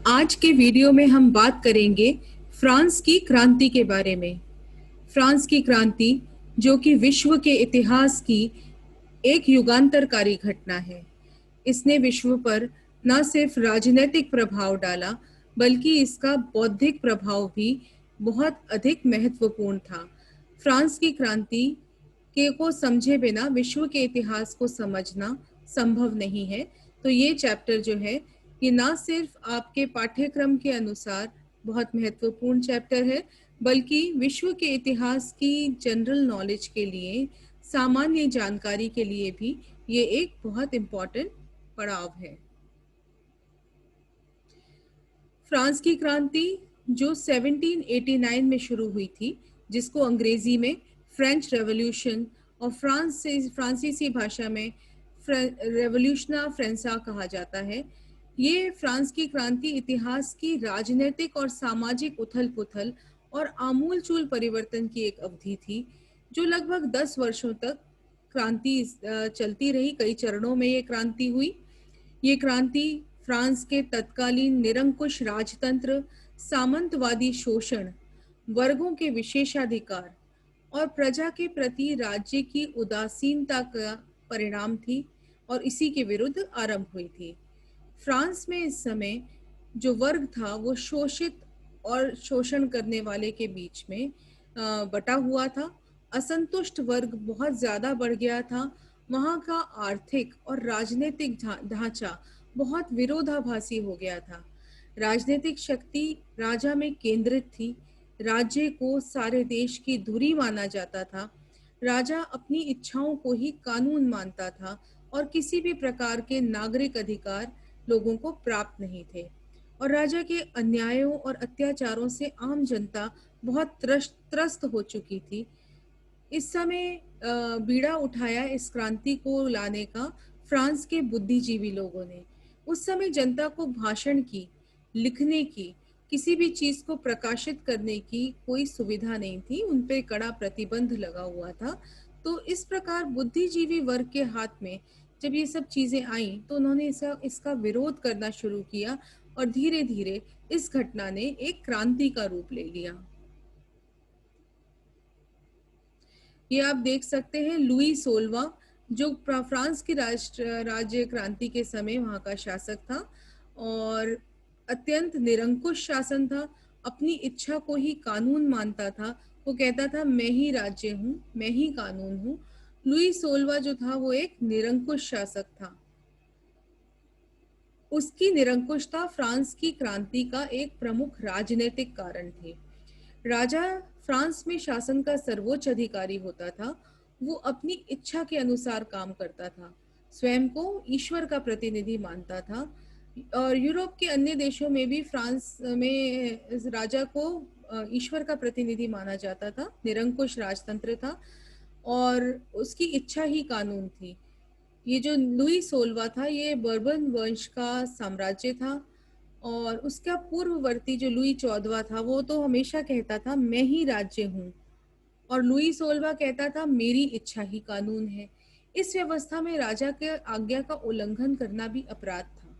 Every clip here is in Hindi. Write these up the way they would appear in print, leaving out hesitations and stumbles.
आज के वीडियो में हम बात करेंगे फ्रांस की क्रांति के बारे में। फ्रांस की क्रांति जो कि विश्व के इतिहास की एक युगांतरकारी घटना है। इसने विश्व पर न सिर्फ राजनीतिक प्रभाव डाला बल्कि इसका बौद्धिक प्रभाव भी बहुत अधिक महत्वपूर्ण था। फ्रांस की क्रांति के को समझे बिना विश्व के इतिहास को समझना संभव नहीं है। तो ये चैप्टर जो है ये ना सिर्फ आपके पाठ्यक्रम के अनुसार बहुत महत्वपूर्ण चैप्टर है बल्कि विश्व के इतिहास की जनरल नॉलेज के लिए, सामान्य जानकारी के लिए भी ये एक बहुत इम्पोर्टेंट पड़ाव है। फ्रांस की क्रांति जो 1789 में शुरू हुई थी, जिसको अंग्रेजी में फ्रेंच रेवोल्यूशन और फ्रांसीसी भाषा में रेवोल्यूशना फ्रेंसा कहा जाता है। ये फ्रांस की क्रांति इतिहास की राजनीतिक और सामाजिक उथल-पुथल और आमूल-चूल परिवर्तन की एक अवधि थी, जो लगभग 10 वर्षों तक क्रांति चलती रही। कई चरणों में ये क्रांति हुई। ये क्रांति फ्रांस के तत्कालीन निरंकुश राजतंत्र, सामंतवादी शोषण, वर्गों के विशेषाधिकार और प्रजा के प्रति राज्य की उदासीनता का परिणाम थी और इसी के विरुद्ध आरंभ हुई थी। फ्रांस में इस समय जो वर्ग था वो शोषित और शोषण करने वाले के बीच में बटा हुआ था। असंतुष्ट वर्ग बहुत ज़्यादा बढ़ गया था। वहाँ का आर्थिक और राजनीतिक ढांचा बहुत विरोधाभासी हो गया था। राजनीतिक शक्ति राजा में केंद्रित थी। राज्य को सारे देश की धुरी माना जाता था। राजा अपनी इच्छाओं को ही कानून मानता था और किसी भी प्रकार के नागरिक अधिकार लोगों को प्राप्त नहीं थे। और राजा के अन्यायों और अत्याचारों से आम जनता बहुत त्रस्त हो चुकी थी। इस समय बीड़ा उठाया इस क्रांति को लाने का फ्रांस के बुद्धिजीवी लोगों ने। उस समय जनता को भाषण की, लिखने की, किसी भी चीज को प्रकाशित करने की कोई सुविधा नहीं थी। उन पे कड़ा प्रतिबंध लगा हुआ था। तो इस प्रकार बुद्धिजीवी वर्ग के हाथ में जब ये सब चीजें आई तो उन्होंने इसका विरोध करना शुरू किया और धीरे धीरे इस घटना ने एक क्रांति का रूप ले लिया। ये आप देख सकते हैं लुई 16 जो फ्रांस की राज्य क्रांति के समय वहाँ का शासक था और अत्यंत निरंकुश शासन था। अपनी इच्छा को ही कानून मानता था। वो कहता था मैं ही राज्य हूँ, मैं ही कानून हूँ। लुई 16 जो था वो एक निरंकुश शासक था। उसकी निरंकुशता फ्रांस की क्रांति का एक प्रमुख राजनीतिक कारण थी। राजा फ्रांस में शासन का सर्वोच्च अधिकारी होता था। वो अपनी इच्छा के अनुसार काम करता था, स्वयं को ईश्वर का प्रतिनिधि मानता था। और यूरोप के अन्य देशों में भी फ्रांस में राजा को ईश्वर का प्रतिनिधि माना जाता था। निरंकुश राजतंत्र था और उसकी इच्छा ही कानून थी। ये जो लुई 16 था ये बर्बन वंश का साम्राज्य था और उसका पूर्ववर्ती जो लुई 14 था वो तो हमेशा कहता था मैं ही राज्य हूँ और लुई 16 कहता था मेरी इच्छा ही कानून है। इस व्यवस्था में राजा के आज्ञा का उल्लंघन करना भी अपराध था।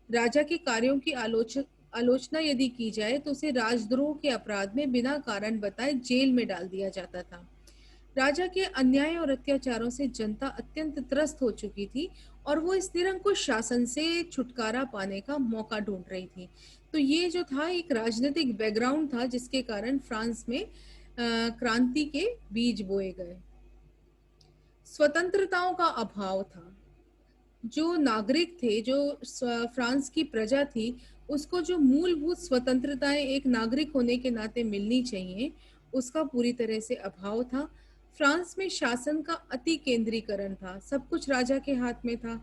राजा के कार्यों की आलोचना यदि की जाए तो उसे राजद्रोह के अपराध में बिना कारण बताए जेल में डाल दिया जाता था। राजा के अन्याय और अत्याचारों से जनता अत्यंत त्रस्त हो चुकी थी और वो इस निरंकुश शासन से छुटकारा पाने का मौका ढूंढ रही थी। तो ये जो था एक राजनीतिक बैकग्राउंड था जिसके कारण फ्रांस में क्रांति के बीज बोए गए। स्वतंत्रताओं का अभाव था। जो नागरिक थे, जो फ्रांस की प्रजा थी, उसको जो मूलभूत स्वतंत्रताएं एक नागरिक होने के नाते मिलनी चाहिए, उसका पूरी तरह से अभाव था। फ्रांस में शासन का अति केंद्रीकरण था। सब कुछ राजा के हाथ में था।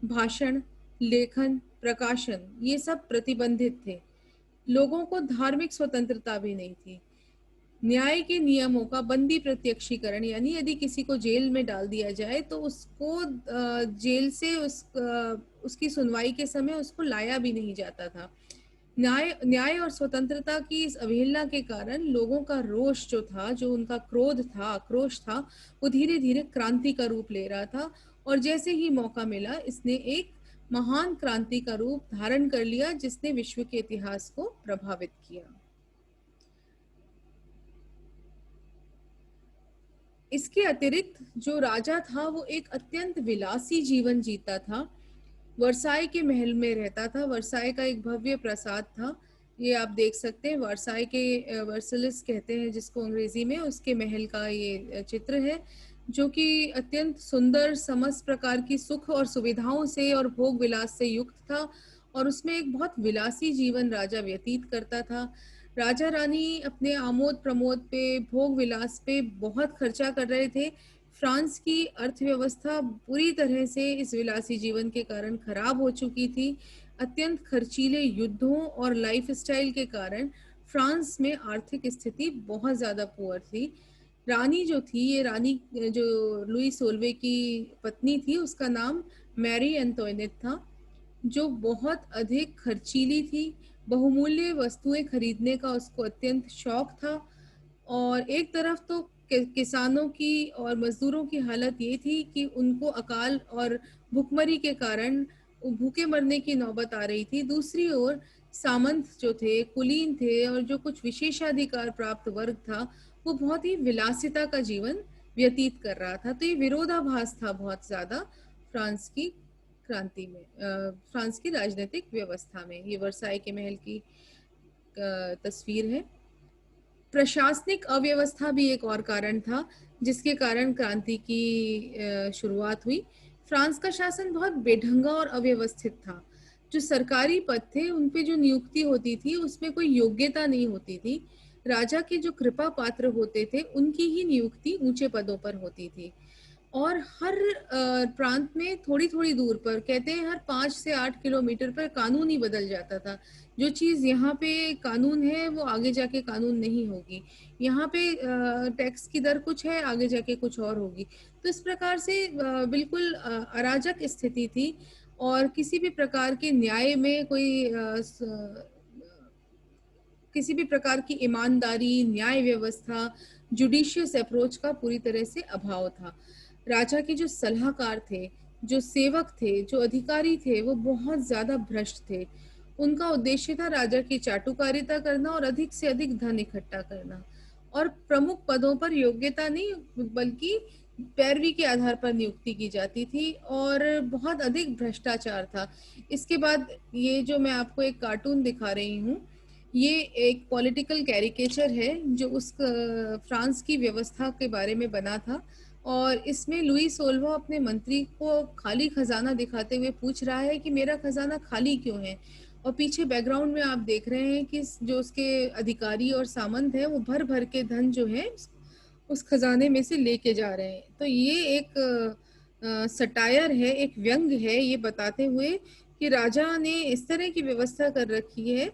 भाषण, लेखन, प्रकाशन ये सब प्रतिबंधित थे। लोगों को धार्मिक स्वतंत्रता भी नहीं थी। न्याय के नियमों का बंदी प्रत्यक्षीकरण यानी यदि किसी को जेल में डाल दिया जाए तो उसको जेल से उसकी सुनवाई के समय उसको लाया भी नहीं जाता था। न्याय और स्वतंत्रता की इस अवहेलना के कारण लोगों का रोष जो था, जो उनका क्रोध था, आक्रोश था, वो धीरे धीरे क्रांति का रूप ले रहा था और जैसे ही मौका मिला इसने एक महान क्रांति का रूप धारण कर लिया जिसने विश्व के इतिहास को प्रभावित किया। इसके अतिरिक्त जो राजा था वो एक अत्यंत विलासी जीवन जीता था। वर्साई के महल में रहता था। वर्साई का एक भव्य प्रासाद था, ये आप देख सकते हैं। वर्साई के वर्सलिस कहते हैं जिसको अंग्रेजी में, उसके महल का ये चित्र है जो कि अत्यंत सुंदर, समस्त प्रकार की सुख और सुविधाओं से और भोग विलास से युक्त था, और उसमें एक बहुत विलासी जीवन राजा व्यतीत करता था। राजा रानी अपने आमोद प्रमोद पे, भोग विलास पे बहुत खर्चा कर रहे थे। फ्रांस की अर्थव्यवस्था पूरी तरह से इस विलासी जीवन के कारण खराब हो चुकी थी। अत्यंत खर्चीले युद्धों और लाइफस्टाइल के कारण फ्रांस में आर्थिक स्थिति बहुत ज़्यादा पुअर थी। रानी जो थी, ये रानी जो लुई सोल्वे की पत्नी थी, उसका नाम मैरी एंटोइनेट था, जो बहुत अधिक खर्चीली थी। बहुमूल्य वस्तुएं खरीदने का उसको अत्यंत शौक था। और एक तरफ तो किसानों की और मजदूरों की हालत ये थी कि उनको अकाल और भुखमरी के कारण भूखे मरने की नौबत आ रही थी। दूसरी ओर सामंत जो थे, कुलीन थे, और जो कुछ विशेषाधिकार प्राप्त वर्ग था, वो बहुत ही विलासिता का जीवन व्यतीत कर रहा था। तो ये विरोधाभास था बहुत ज्यादा फ्रांस की क्रांति में, फ्रांस की राजनीतिक व्यवस्था में। ये वर्साई के महल की तस्वीर है। प्रशासनिक अव्यवस्था भी एक और कारण था जिसके कारण क्रांति की शुरुआत हुई। फ्रांस का शासन बहुत बेढंगा और अव्यवस्थित था। जो सरकारी पद थे उन पे जो नियुक्ति होती थी उसमें कोई योग्यता नहीं होती थी। राजा के जो कृपा पात्र होते थे उनकी ही नियुक्ति ऊंचे पदों पर होती थी। और हर प्रांत में थोड़ी थोड़ी दूर पर, कहते हैं हर 5 से 8 किलोमीटर पर कानून ही बदल जाता था। जो चीज़ यहाँ पे कानून है वो आगे जाके कानून नहीं होगी। यहाँ पे टैक्स की दर कुछ है, आगे जाके कुछ और होगी। तो इस प्रकार से बिल्कुल अराजक स्थिति थी, और किसी भी प्रकार के न्याय में किसी भी प्रकार की ईमानदारी, न्याय व्यवस्था, जुडिशियस अप्रोच का पूरी तरह से अभाव था। राजा के जो सलाहकार थे, जो सेवक थे, जो अधिकारी थे, वो बहुत ज्यादा भ्रष्ट थे। उनका उद्देश्य था राजा की चाटुकारिता करना और अधिक से अधिक धन इकट्ठा करना, और प्रमुख पदों पर योग्यता नहीं बल्कि पैरवी के आधार पर नियुक्ति की जाती थी, और बहुत अधिक भ्रष्टाचार था। इसके बाद ये जो मैं आपको एक कार्टून दिखा रही हूँ, ये एक पॉलिटिकल कैरिकेचर है जो उस फ्रांस की व्यवस्था के बारे में बना था। और इसमें लुई सोल्वा अपने मंत्री को खाली खजाना दिखाते हुए पूछ रहा है कि मेरा खजाना खाली क्यों है। और पीछे बैकग्राउंड में आप देख रहे हैं कि जो उसके अधिकारी और सामंत हैं वो भर भर के धन जो है उस खजाने में से लेके जा रहे हैं। तो ये एक सटायर है, एक व्यंग है, ये बताते हुए कि राजा ने इस तरह की व्यवस्था कर रखी है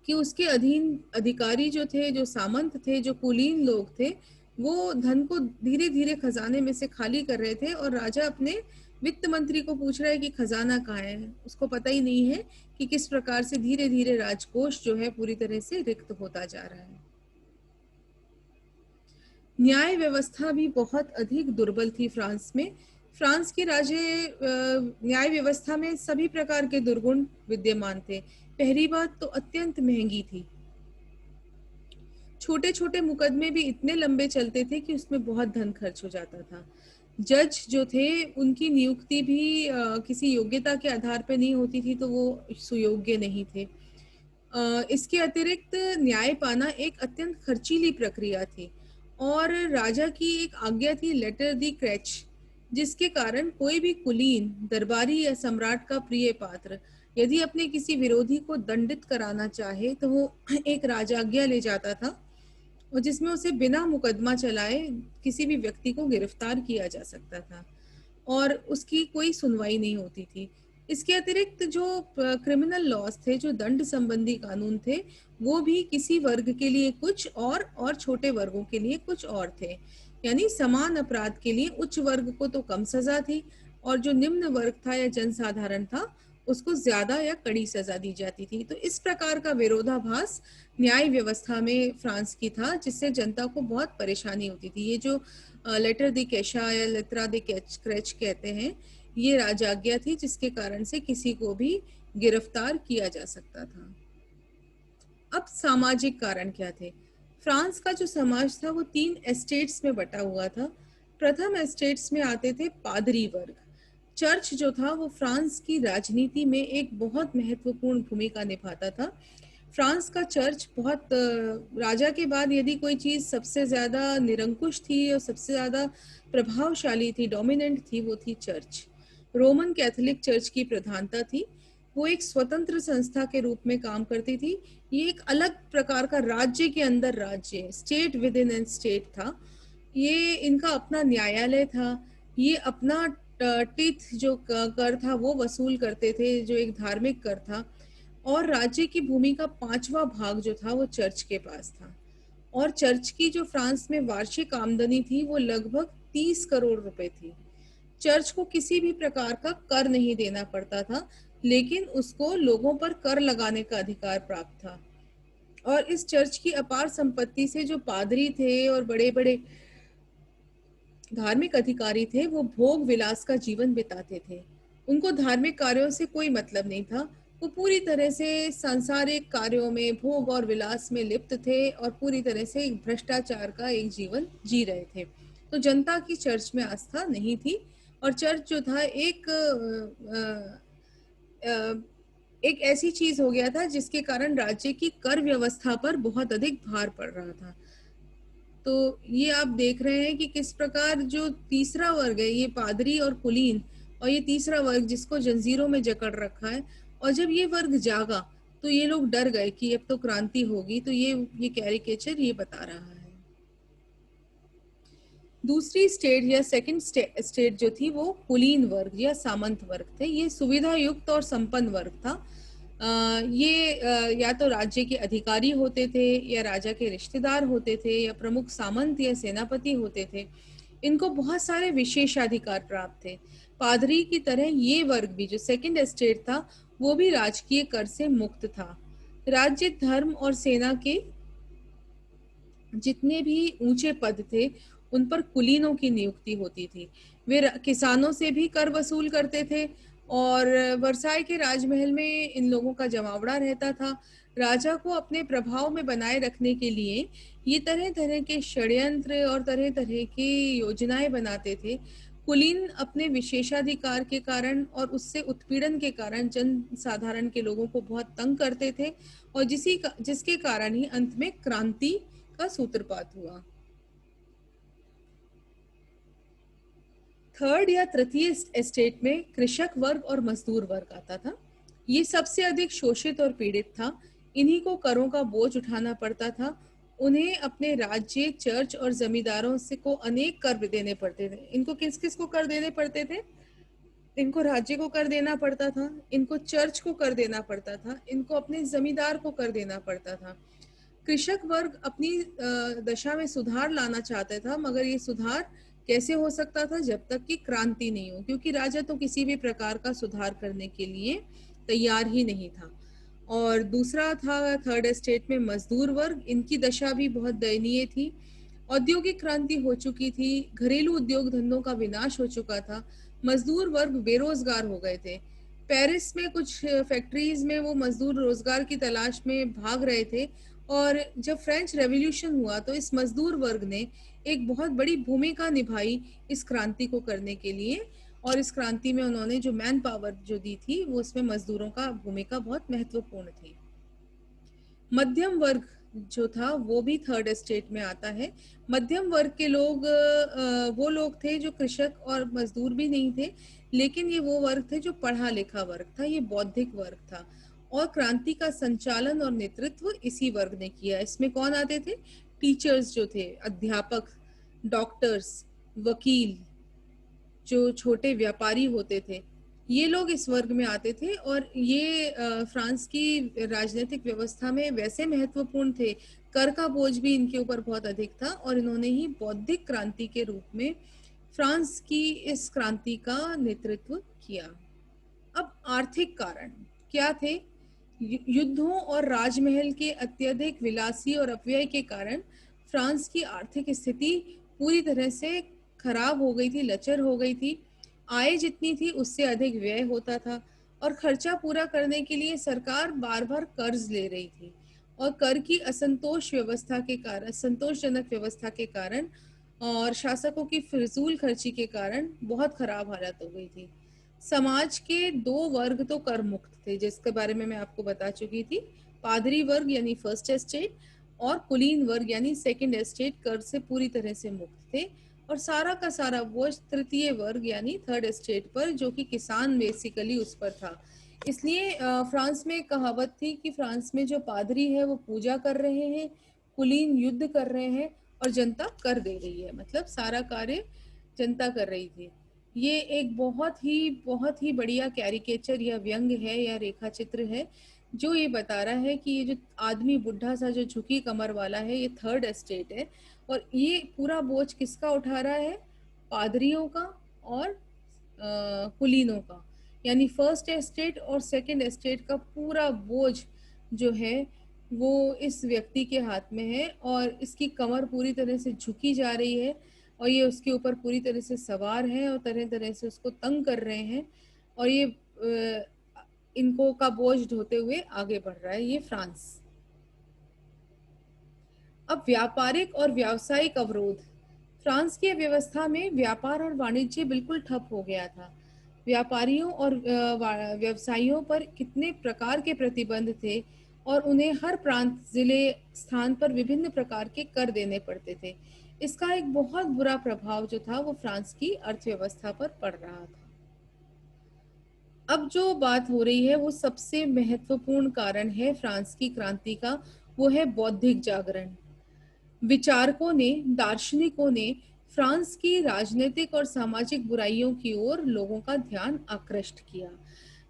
कि उसके अधीन अधिकारी जो थे, जो सामंत थे, जो कुलीन लोग थे, वो धन को धीरे धीरे खजाने में से खाली कर रहे थे। और राजा अपने वित्त मंत्री को पूछ रहा है कि खजाना कहाँ है। उसको पता ही नहीं है कि किस प्रकार से धीरे धीरे राजकोष जो है पूरी तरह से रिक्त होता जा रहा है। न्याय व्यवस्था भी बहुत अधिक दुर्बल थी फ्रांस में। फ्रांस की राज्य न्याय व्यवस्था में सभी प्रकार के दुर्गुण विद्यमान थे। पहली बात तो अत्यंत महंगी थी। छोटे छोटे मुकदमे भी इतने लंबे चलते थे कि उसमें बहुत धन खर्च हो जाता था। जज जो थे उनकी नियुक्ति भी किसी योग्यता के आधार पर नहीं होती थी, तो वो सुयोग्य नहीं थे। इसके अतिरिक्त न्याय पाना एक अत्यंत खर्चीली प्रक्रिया थी। और राजा की एक आज्ञा थी, लेटर दी क्रेच, जिसके कारण कोई भी कुलीन, दरबारी या सम्राट का प्रिय पात्र यदि अपने किसी विरोधी को दंडित कराना चाहे तो वो एक राजाज्ञा ले जाता था, और जिसमें उसे बिना मुकदमा चलाए किसी भी व्यक्ति को गिरफ्तार किया जा सकता था, और उसकी कोई सुनवाई नहीं होती थी। इसके अतिरिक्त जो क्रिमिनल लॉज थे, जो दंड संबंधी कानून थे, वो भी किसी वर्ग के लिए कुछ और छोटे वर्गों के लिए कुछ और थे। यानी समान अपराध के लिए उच्च वर्ग को तो कम सजा थी, और जो निम्न वर्ग था या जनसाधारण था उसको ज्यादा या कड़ी सजा दी जाती थी। तो इस प्रकार का विरोधाभास न्याय व्यवस्था में फ्रांस की था, जिससे जनता को बहुत परेशानी होती थी। ये जो लेटर दी कैशा या लेत्रा दी क्रेच कहते हैं, ये राजाज्ञा थी जिसके कारण से किसी को भी गिरफ्तार किया जा सकता था। अब सामाजिक कारण क्या थे? फ्रांस का जो समाज था वो 3 एस्टेट्स में बटा हुआ था। प्रथम एस्टेट्स में आते थे पादरी वर्ग। चर्च जो था वो फ्रांस की राजनीति में एक बहुत महत्वपूर्ण भूमिका निभाता था। फ्रांस का चर्च बहुत राजा के बाद यदि कोई चीज़ सबसे ज़्यादा निरंकुश थी और सबसे ज़्यादा प्रभावशाली थी, डोमिनेंट थी, वो थी चर्च। रोमन कैथोलिक चर्च की प्रधानता थी। वो एक स्वतंत्र संस्था के रूप में काम करती थी। ये एक अलग प्रकार का राज्य के अंदर राज्य, state with in an state था। ये इनका अपना न्यायालय था। ये अपना टीथ जो कर था वो वसूल करते थे, जो एक धार्मिक कर था। और राज्य की भूमि का 5वां भाग जो था वो चर्च के पास था। और चर्च की जो फ्रांस में वार्षिक आमदनी थी वो लगभग 30 करोड़ रुपए थी। चर्च को किसी भी प्रकार का कर नहीं देना पड़ता था, लेकिन उसको लोगों पर कर लगाने का अधिकार प्राप्त था। और इस चर्च की अपार संपत्ति से जो पादरी थे और बड़े बड़े धार्मिक अधिकारी थे, वो भोग विलास का जीवन बिताते थे। उनको धार्मिक कार्यों से कोई मतलब नहीं था। वो पूरी तरह से सांसारिक कार्यों में, भोग और विलास में लिप्त थे और पूरी तरह से एक भ्रष्टाचार का एक जीवन जी रहे थे। तो जनता की चर्च में आस्था नहीं थी। और चर्च जो था एक ऐसी चीज हो गया था जिसके कारण राज्य की कर व्यवस्था पर बहुत अधिक भार पड़ रहा था। तो ये आप देख रहे हैं कि किस प्रकार जो तीसरा वर्ग है, ये पादरी और कुलीन, और ये तीसरा वर्ग जिसको जंजीरों में जकड़ रखा है, और जब ये वर्ग जागा तो ये लोग डर गए कि अब तो क्रांति होगी। तो ये कैरिकेचर ये बता रहा है। दूसरी स्टेट या सेकंड स्टेट जो थी वो कुलीन वर्ग या सामंत वर्ग थे। ये सुविधा युक्त और संपन्न वर्ग था। या तो राज्य के अधिकारी होते थे, या राजा के रिश्तेदार होते थे, या प्रमुख सामंत या सेनापति होते थे। इनको बहुत सारे विशेषाधिकार प्राप्त थे। पादरी की तरह ये वर्ग भी, जो सेकंड एस्टेट था, वो भी राजकीय कर से मुक्त था। राज्य, धर्म और सेना के जितने भी ऊंचे पद थे उन पर कुलीनों की नियुक्ति होती थी। वे किसानों से भी कर वसूल करते थे। और वर्साई के राजमहल में इन लोगों का जमावड़ा रहता था। राजा को अपने प्रभाव में बनाए रखने के लिए ये तरह तरह के षड्यंत्र और तरह तरह की योजनाएं बनाते थे। कुलीन अपने विशेषाधिकार के कारण और उससे उत्पीड़न के कारण जन साधारण के लोगों को बहुत तंग करते थे, और जिसके कारण ही अंत में क्रांति का सूत्रपात हुआ। थर्ड या तृतीय एस्टेट में कृषक वर्ग और मजदूर वर्ग आता था। ये सबसे अधिक शोषित और पीड़ित था। इन्हीं को करों का बोझ उठाना पड़ता था। उन्हें अपने राज्य, चर्च और जमींदारों से को अनेक कर देने पड़ते थे। इनको किस किस को कर देने पड़ते थे? इनको राज्य को कर देना पड़ता था, इनको चर्च को कर देना पड़ता था, इनको अपने जमींदार को कर देना पड़ता था। कृषक वर्ग अपनी दशा में सुधार लाना चाहता था, मगर ये सुधार कैसे हो सकता था? जब तक कि क्रांति नहीं हो, क्योंकि राजा तो किसी भी प्रकार का सुधार करने के लिए तैयार ही नहीं था। और दूसरा था थर्ड एस्टेट में मजदूर वर्ग। इनकी दशा भी बहुत दयनीय थी। औद्योगिक क्रांति हो चुकी थी, घरेलू उद्योग धंधों का विनाश हो चुका था, मजदूर वर्ग बेरोजगार हो गए थे। पेरिस में कुछ फैक्ट्रीज में वो मजदूर रोजगार की तलाश में भाग रहे थे। और जब फ्रेंच रेवोल्यूशन हुआ तो इस मजदूर वर्ग ने एक बहुत बड़ी भूमिका निभाई इस क्रांति को करने के लिए। और इस क्रांति में उन्होंने जो मैन पावर जो दी थी, वो उसमें मजदूरों का भूमिका बहुत महत्वपूर्ण थी। मध्यम वर्ग जो था वो भी थर्ड एस्टेट में आता है। मध्यम वर्ग के लोग वो लोग थे जो कृषक और मजदूर भी नहीं थे, लेकिन ये वो वर्ग थे जो पढ़ा लिखा वर्ग था, ये बौद्धिक वर्ग था। और क्रांति का संचालन और नेतृत्व इसी वर्ग ने किया। इसमें कौन आते थे? टीचर्स जो थे, अध्यापक, डॉक्टर्स, वकील, जो छोटे व्यापारी होते थे, ये लोग इस वर्ग में आते थे। और ये फ्रांस की राजनीतिक व्यवस्था में वैसे महत्वपूर्ण थे। कर का बोझ भी इनके ऊपर बहुत अधिक था, और इन्होंने ही बौद्धिक क्रांति के रूप में फ्रांस की इस क्रांति का नेतृत्व किया। अब आर्थिक कारण क्या थे? युद्धों और राजमहल के अत्यधिक विलासी और अपव्यय के कारण फ्रांस की आर्थिक स्थिति पूरी तरह से खराब हो गई थी, लचर हो गई थी। आय जितनी थी उससे अधिक व्यय होता था और खर्चा पूरा करने के लिए सरकार बार बार कर्ज ले रही थी और कर की असंतोषजनक व्यवस्था के कारण और शासकों की फिजूल खर्ची के कारण बहुत खराब हालत हो गई थी। समाज के दो वर्ग तो कर मुक्त थे, जिसके बारे में मैं आपको बता चुकी थी। पादरी वर्ग यानी फर्स्ट एस्टेट और कुलीन वर्ग यानी सेकंड एस्टेट कर से पूरी तरह से मुक्त थे और सारा का सारा बोझ तृतीय वर्ग यानी थर्ड एस्टेट पर, जो कि किसान बेसिकली उस पर था। इसलिए फ्रांस में एक कहावत थी कि फ्रांस में जो पादरी है वो पूजा कर रहे हैं, कुलीन युद्ध कर रहे हैं और जनता कर दे रही है, मतलब सारा कार्य जनता कर रही थी। ये एक बहुत ही बढ़िया कैरिकेचर या व्यंग है या रेखा चित्र है, जो ये बता रहा है कि ये जो आदमी बुढ़ा सा जो झुकी कमर वाला है, ये थर्ड एस्टेट है और ये पूरा बोझ किसका उठा रहा है? पादरियों का और कुलीनों का। यानी फर्स्ट एस्टेट और सेकंड एस्टेट का पूरा बोझ जो है वो इस व्यक्ति के हाथ में है और इसकी कमर पूरी तरह से झुकी जा रही है और ये उसके ऊपर पूरी तरह से सवार हैं और तरह तरह से उसको तंग कर रहे हैं और ये इनको का बोझ ढोते हुए आगे बढ़ रहा है, ये फ्रांस। अब व्यापारिक और व्यावसायिक अवरोध। फ्रांस की व्यवस्था में व्यापार और वाणिज्य बिल्कुल ठप हो गया था। व्यापारियों और व्यवसायियों पर कितने प्रकार के प्रतिबंध थे और उन्हें हर प्रांत, जिले, स्थान पर विभिन्न प्रकार के कर देने पड़ते थे। इसका एक बहुत बुरा प्रभाव जो था वो फ्रांस की अर्थव्यवस्था पर पड़ रहा था। अब जो बात हो रही है वो सबसे महत्वपूर्ण कारण है फ्रांस की क्रांति का, वो है बौद्धिक जागरण। विचारकों ने, दार्शनिकों ने फ्रांस की राजनीतिक और सामाजिक बुराइयों की ओर लोगों का ध्यान आकृष्ट किया।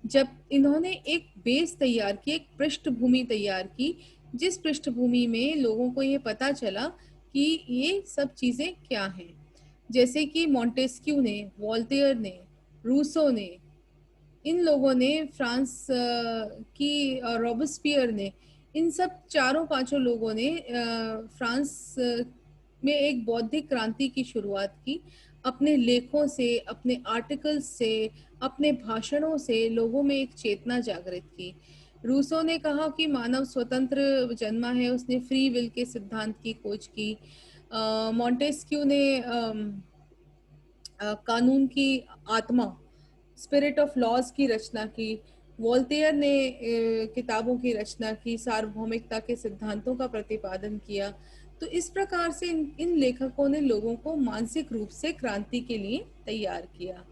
जब इन्होंने एक बेस तैयार की, एक पृष्ठभूमि तैयार की, जिस पृष्ठभूमि में लोगों को ये पता चला कि ये सब चीजें क्या हैं, जैसे कि मॉन्टेस्क्यू ने, वॉल्टेयर ने, रूसो ने, इन लोगों ने फ्रांस की, रॉबस्पियर ने, इन सब चारों पांचों लोगों ने फ्रांस में एक बौद्धिक क्रांति की शुरुआत की। अपने लेखों से, अपने आर्टिकल्स से, अपने भाषणों से लोगों में एक चेतना जागृत की। रूसो ने कहा कि मानव स्वतंत्र जन्मा है, उसने फ्री विल के सिद्धांत की खोज की। मॉन्टेस्क्यू ने कानून की आत्मा, स्पिरिट ऑफ लॉज की रचना की। वोल्टेयर ने किताबों की रचना की, सार्वभौमिकता के सिद्धांतों का प्रतिपादन किया। तो इस प्रकार से इन लेखकों ने लोगों को मानसिक रूप से क्रांति के लिए तैयार किया।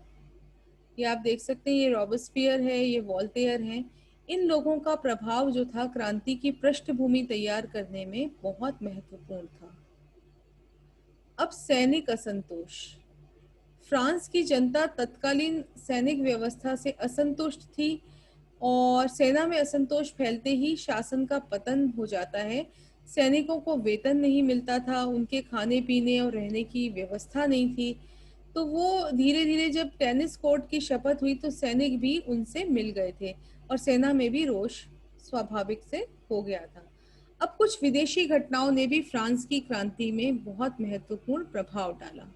ये आप देख सकते हैं, ये रॉबस्पियर है, ये वोल्टेयर हैं। इन लोगों का प्रभाव जो था क्रांति की पृष्ठभूमि तैयार करने में बहुत महत्वपूर्ण था। अब सैनिक असंतोष। फ्रांस की जनता तत्कालीन सैनिक व्यवस्था से असंतुष्ट थी और सेना में असंतोष फैलते ही शासन का पतन हो जाता है। सैनिकों को वेतन नहीं मिलता था, उनके खाने पीने और रहने की व्यवस्था नहीं थी। तो वो धीरे धीरे, जब टेनिस कोर्ट की शपथ हुई तो सैनिक भी उनसे मिल गए थे और सेना में भी रोष स्वाभाविक से हो गया था। अब कुछ विदेशी घटनाओं ने भी फ्रांस की क्रांति में बहुत महत्वपूर्ण प्रभाव डाला।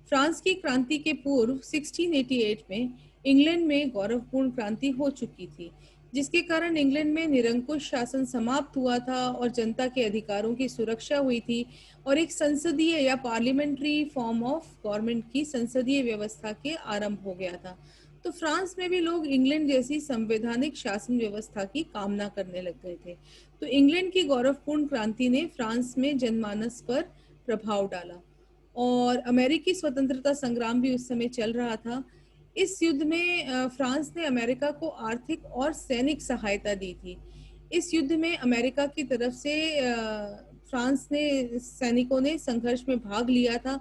फ्रांस की क्रांति के पूर्व 1688 में इंग्लैंड में गौरवपूर्ण क्रांति हो चुकी थी, जिसके कारण इंग्लैंड में निरंकुश शासन समाप्त हुआ था और जनता के अधिकारों की सुरक्षा हुई थी और एक संसदीय या पार्लियामेंट्री फॉर्म ऑफ गवर्नमेंट की संसदीय व्यवस्था के आरंभ हो गया था। तो फ्रांस में भी लोग इंग्लैंड जैसी संवैधानिक शासन व्यवस्था की कामना करने लग गए थे। तो इंग्लैंड की गौरवपूर्ण क्रांति ने फ्रांस में जनमानस पर प्रभाव डाला और अमेरिकी स्वतंत्रता संग्राम भी उस समय चल रहा था। इस युद्ध में फ्रांस ने अमेरिका को आर्थिक और सैनिक सहायता दी थी। इस युद्ध में अमेरिका की तरफ से फ्रांस ने सैनिकों ने संघर्ष में भाग लिया था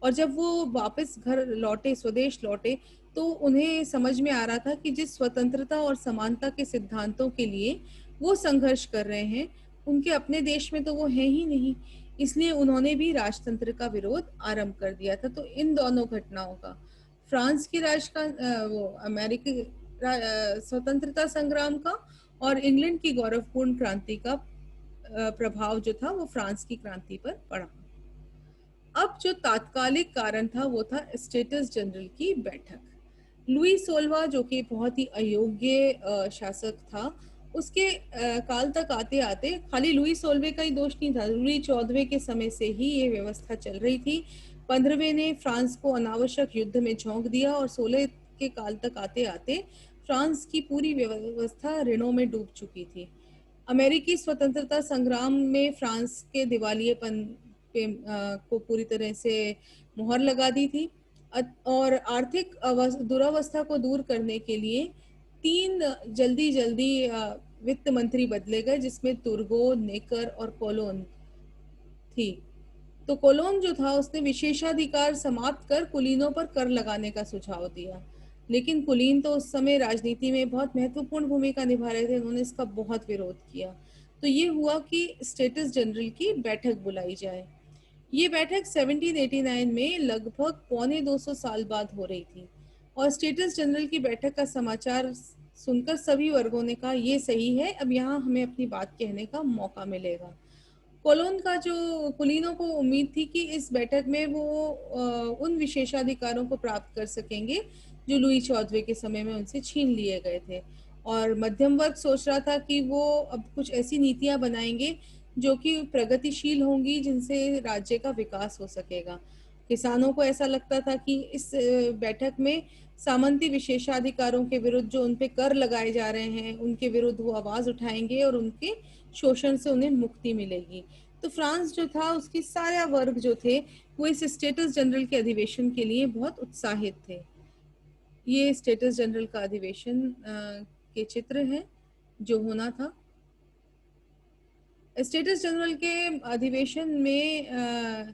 और जब वो वापस घर लौटे, स्वदेश लौटे, तो उन्हें समझ में आ रहा था कि जिस स्वतंत्रता और समानता के सिद्धांतों के लिए वो संघर्ष कर रहे हैं, उनके अपने देश में तो वो है ही नहीं। इसलिए उन्होंने भी राजतंत्र का विरोध आरंभ कर दिया था। तो इन दोनों घटनाओं का, फ्रांस की वो अमेरिकी स्वतंत्रता संग्राम का और इंग्लैंड की गौरवपूर्ण क्रांति का प्रभाव जो था वो फ्रांस की क्रांति पर पड़ा। अब जो तात्कालिक कारण था वो था स्टेटस जनरल की बैठक। लुई सोलवा जो कि बहुत ही अयोग्य शासक था, उसके काल तक आते आते खाली लुई सोलवे का ही दोष नहीं था, लुई 14वें के समय से ही ये व्यवस्था चल रही थी। 15वें ने फ्रांस को अनावश्यक युद्ध में झोंक दिया और 16 के काल तक आते आते फ्रांस की पूरी व्यवस्था ऋणों में डूब चुकी थी। अमेरिकी स्वतंत्रता संग्राम में फ्रांस के दिवालियेपन को पूरी तरह से मुहर लगा दी थी। और आर्थिक दुरावस्था को दूर करने के लिए 3 जल्दी जल्दी वित्त मंत्री बदले गए, जिसमें तुर्गो, नेकर और कोलोन थी। तो कोलोन जो था उसने विशेषाधिकार समाप्त कर कुलीनों पर कर लगाने का सुझाव दिया, लेकिन कुलीन तो उस समय राजनीति में बहुत महत्वपूर्ण भूमिका निभा रहे थे, उन्होंने इसका बहुत विरोध किया। तो ये हुआ कि स्टेटस जनरल की बैठक बुलाई जाए। ये बैठक 1789 में लगभग पौने 200 साल बाद हो रही थी और स्टेटस जनरल की बैठक का समाचार सुनकर सभी वर्गों ने कहा ये सही है, अब यहाँ हमें अपनी बात कहने का मौका मिलेगा। कोलोन का जो कुलीनों को उम्मीद थी कि इस बैठक में वो उन विशेषाधिकारों को प्राप्त कर सकेंगे जो लुई 14वें के समय में उनसे छीन लिए गए थे, और मध्यम वर्ग सोच रहा था कि वो अब कुछ ऐसी नीतियां बनाएंगे जो कि प्रगतिशील होंगी, जिनसे राज्य का विकास हो सकेगा। किसानों को ऐसा लगता था कि इस बैठक में सामंती विशेषाधिकारों के विरुद्ध जो उन पे कर लगाए जा रहे हैं उनके विरुद्ध वो आवाज उठाएंगे और उनके शोषण से उन्हें मुक्ति मिलेगी। तो फ्रांस जो था उसके सारे वर्ग जो थे वो इस स्टेटस जनरल के अधिवेशन के लिए बहुत उत्साहित थे। ये स्टेटस जनरल का अधिवेशन के चित्र हैं जो होना था। स्टेटस जनरल के अधिवेशन में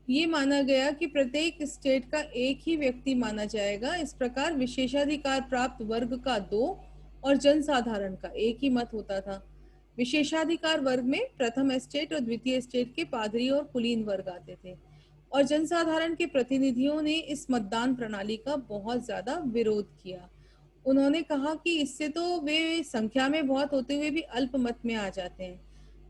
ये माना गया कि प्रत्येक स्टेट का एक ही व्यक्ति माना जाएगा। इस प्रकार विशेषाधिकार प्राप्त वर्ग का 2 और जनसाधारण का एक ही मत होता था। विशेषाधिकार वर्ग में प्रथम स्टेट और द्वितीय स्टेट के पादरी और कुलीन वर्ग आते थे, और जनसाधारण के प्रतिनिधियों ने इस मतदान प्रणाली का बहुत ज्यादा विरोध किया। उन्होंने कहा कि इससे तो वे संख्या में बहुत होते हुए भी अल्प मत में आ जाते हैं,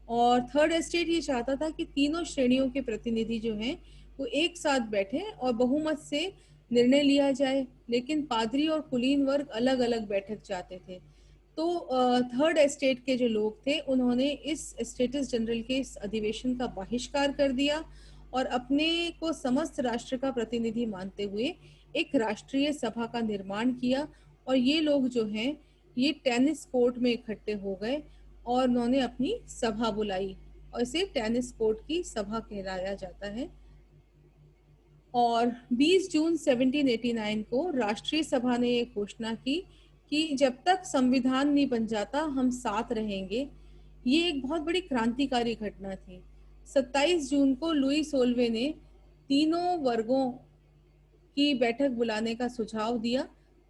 और थर्ड एस्टेट ये चाहता था कि तीनों श्रेणियों के प्रतिनिधि जो हैं वो एक साथ बैठे और बहुमत से निर्णय लिया जाए, लेकिन पादरी और कुलीन वर्ग अलग अलग बैठक चाहते थे। तो थर्ड एस्टेट के जो लोग थे उन्होंने इस स्टेटस जनरल के इस अधिवेशन का बहिष्कार कर दिया और अपने को समस्त राष्ट्र का प्रतिनिधि मानते हुए एक राष्ट्रीय सभा का निर्माण किया, और ये लोग जो हैं ये टेनिस कोर्ट में इकट्ठे हो गए और उन्होंने अपनी सभा बुलाई, और इसे टेनिस कोर्ट की सभा कहलाया जाता है। और 20 जून 1789 को राष्ट्रीय सभा ने एक घोषणा की कि जब तक संविधान नहीं बन जाता हम साथ रहेंगे। ये एक बहुत बड़ी क्रांतिकारी घटना थी। 27 जून को लुई सोलवे ने तीनों वर्गों की बैठक बुलाने का सुझाव दिया,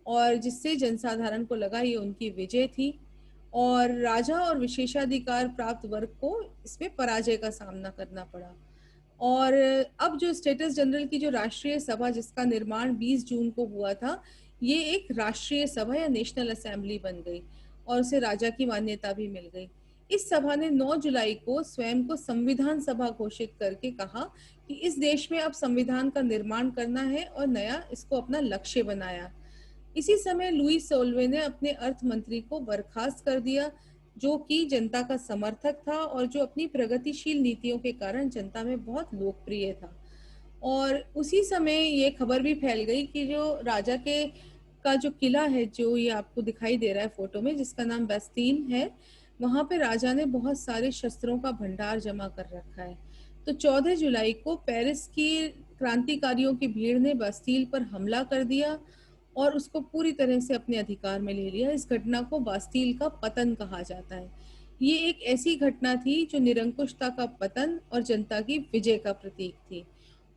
और जिससे जनसाधारण को लगा ये उनकी विजय थी, और राजा और विशेषाधिकार प्राप्त वर्ग को इसमें पराजय का सामना करना पड़ा। और अब जो स्टेटस जनरल की जो राष्ट्रीय सभा जिसका निर्माण 20 जून को हुआ था, ये एक राष्ट्रीय सभा या नेशनल असेंबली बन गई और उसे राजा की मान्यता भी मिल गई। इस सभा ने 9 जुलाई को स्वयं को संविधान सभा घोषित करके कहा कि इस देश में अब संविधान का निर्माण करना है और नया इसको अपना लक्ष्य बनाया। इसी समय लुई सोलवे ने अपने अर्थ मंत्री को बर्खास्त कर दिया, जो कि जनता का समर्थक था और जो अपनी प्रगतिशील नीतियों के कारण जनता में बहुत लोकप्रिय था। और उसी समय ये खबर भी फैल गई कि जो राजा के का जो किला है जो ये आपको दिखाई दे रहा है फोटो में, जिसका नाम बास्तीन है, वहां पे राजा ने बहुत सारे शस्त्रों का भंडार जमा कर रखा है। तो 14 जुलाई को पेरिस की क्रांतिकारियों की भीड़ ने बास्तील पर हमला कर दिया और उसको पूरी तरह से अपने अधिकार में ले लिया। इस घटना को बास्तील का पतन कहा जाता है। ये एक ऐसी घटना थी जो निरंकुशता का पतन और जनता की विजय का प्रतीक थी,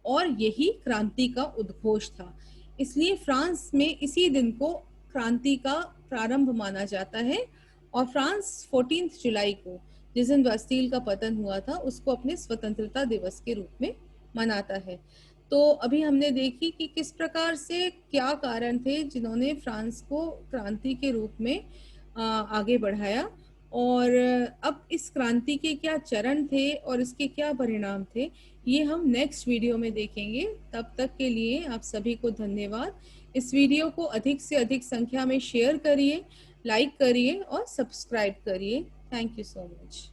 और यही क्रांति का उद्घोष था। इसलिए फ्रांस में इसी दिन को क्रांति का प्रारंभ माना जाता है, और फ्रांस 14 जुलाई को जिस दिन बास्तील का पतन हुआ था उसको अपने स्वतंत्रता दिवस के रूप में मनाता है। तो अभी हमने देखी कि किस प्रकार से क्या कारण थे जिन्होंने फ्रांस को क्रांति के रूप में आगे बढ़ाया, और अब इस क्रांति के क्या चरण थे और इसके क्या परिणाम थे, ये हम नेक्स्ट वीडियो में देखेंगे। तब तक के लिए आप सभी को धन्यवाद। इस वीडियो को अधिक से अधिक संख्या में शेयर करिए, लाइक करिए और सब्सक्राइब करिए। Thank you so much.